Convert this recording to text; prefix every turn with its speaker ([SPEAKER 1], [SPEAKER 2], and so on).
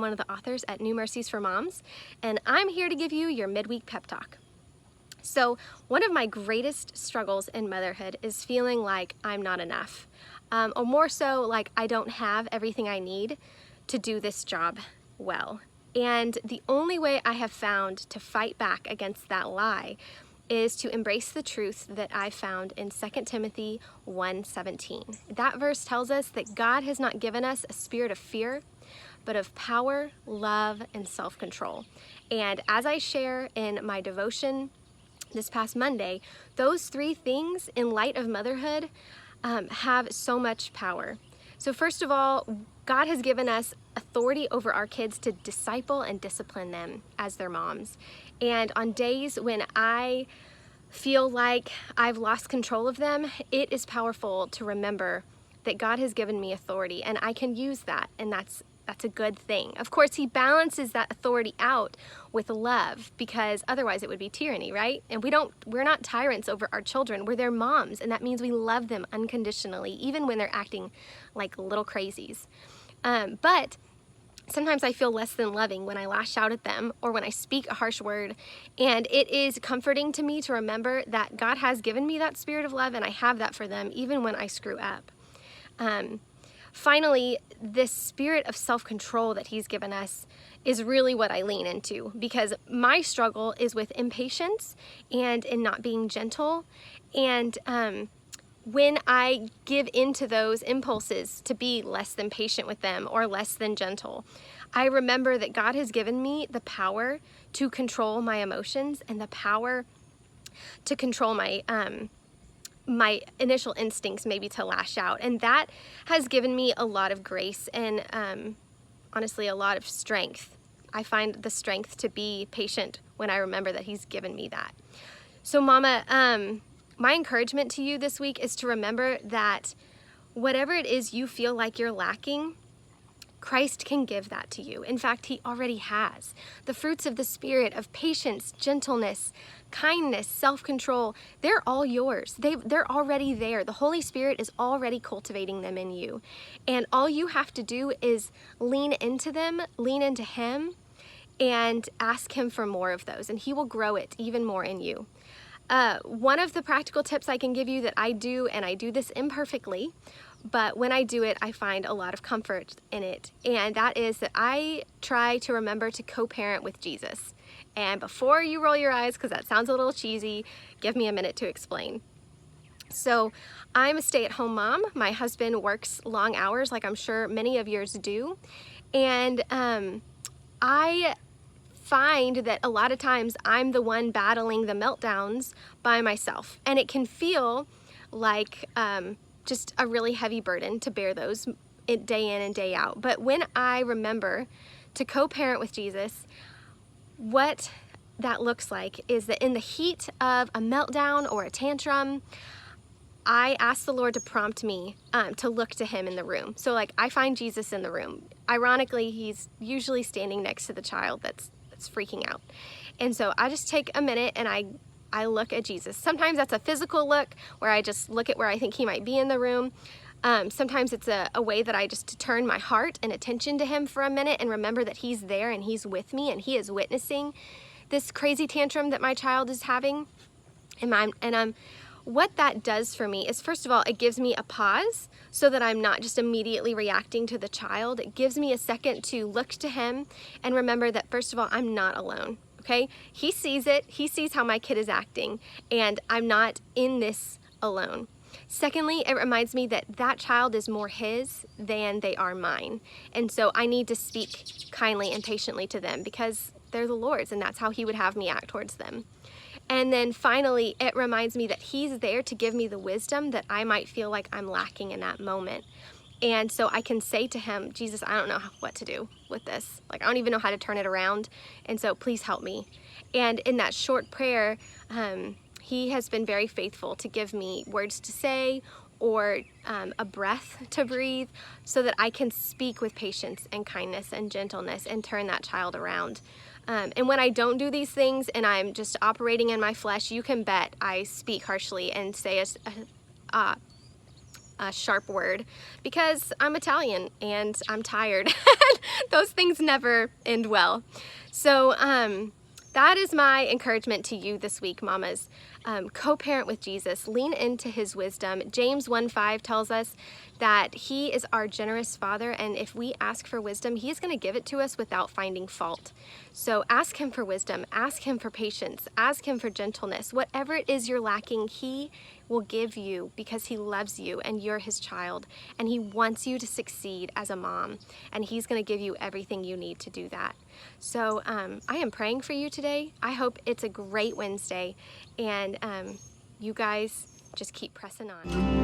[SPEAKER 1] one of the authors at New Mercies for Moms, and I'm here to give you your midweek pep talk. So one of my greatest struggles in motherhood is feeling like I'm not enough, or more so like I don't have everything I need to do this job well. And the only way I have found to fight back against that lie is to embrace the truth that I found in 2 Timothy 1:17. That verse tells us that God has not given us a spirit of fear, but of power, love, and self-control. And as I share in my devotion this past Monday, those three things in light of motherhood have so much power. So first of all, God has given us authority over our kids to disciple and discipline them as their moms. And on days when I feel like I've lost control of them, it is powerful to remember that God has given me authority and I can use that, and that's a good thing. Of course, He balances that authority out with love, because otherwise it would be tyranny, right? And we're not tyrants over our children. We're their moms, and that means we love them unconditionally, even when they're acting like little crazies. But sometimes I feel less than loving when I lash out at them or when I speak a harsh word, and it is comforting to me to remember that God has given me that spirit of love and I have that for them even when I screw up. Finally, this spirit of self-control that He's given us is really what I lean into, because my struggle is with impatience and in not being gentle. And when I give into those impulses to be less than patient with them or less than gentle, I remember that God has given me the power to control my emotions and the power to control my initial instincts, maybe to lash out. And that has given me a lot of grace and honestly a lot of strength. I find the strength to be patient when I remember that He's given me that. So Mama, my encouragement to you this week is to remember that whatever it is you feel like you're lacking, Christ can give that to you. In fact, He already has. The fruits of the Spirit of patience, gentleness, kindness, self-control, they're all yours. They're already there. The Holy Spirit is already cultivating them in you. And all you have to do is lean into them, lean into Him, and ask Him for more of those, and He will grow it even more in you. One of the practical tips I can give you that I do, and I do this imperfectly, but when I do it, I find a lot of comfort in it, and that is that I try to remember to co-parent with Jesus. And before you roll your eyes, because that sounds a little cheesy, give me a minute to explain. So I'm a stay-at-home mom. My husband works long hours, like I'm sure many of yours do, and I find that a lot of times I'm the one battling the meltdowns by myself, and it can feel like just a really heavy burden to bear those day in and day out. But when I remember to co-parent with Jesus, what that looks like is that in the heat of a meltdown or a tantrum, I ask the Lord to prompt me to look to Him in the room. So like I find Jesus in the room. Ironically, He's usually standing next to the child that's freaking out. And so I just take a minute and I look at Jesus. Sometimes that's a physical look where I just look at where I think He might be in the room. Sometimes it's a way that I just turn my heart and attention to Him for a minute and remember that He's there and He's with me and He is witnessing this crazy tantrum that my child is having. What that does for me is, first of all, it gives me a pause so that I'm not just immediately reacting to the child. It gives me a second to look to Him and remember that, first of all, I'm not alone. Okay? He sees it. He sees how my kid is acting, and I'm not in this alone. Secondly, it reminds me that that child is more His than they are mine. And so I need to speak kindly and patiently to them because they're the Lord's, and that's how He would have me act towards them. And then finally, it reminds me that He's there to give me the wisdom that I might feel like I'm lacking in that moment. And so I can say to Him, Jesus, I don't know what to do with this. Like, I don't even know how to turn it around. And so please help me. And in that short prayer, He has been very faithful to give me words to say or a breath to breathe so that I can speak with patience and kindness and gentleness and turn that child around. And when I don't do these things and I'm just operating in my flesh, you can bet I speak harshly and say a sharp word because I'm Italian and I'm tired. Those things never end well. So that is my encouragement to you this week, mamas. Co-parent with Jesus. Lean into his wisdom. James 1:5 tells us that he is our generous Father, and if we ask for wisdom, he is going to give it to us without finding fault. So ask him for wisdom. Ask him for patience. Ask him for gentleness. Whatever it is you're lacking, he will give you because he loves you and you're his child, and he wants you to succeed as a mom, and he's going to give you everything you need to do that. So I am praying for you today. I hope it's a great Wednesday, and you guys just keep pressing on.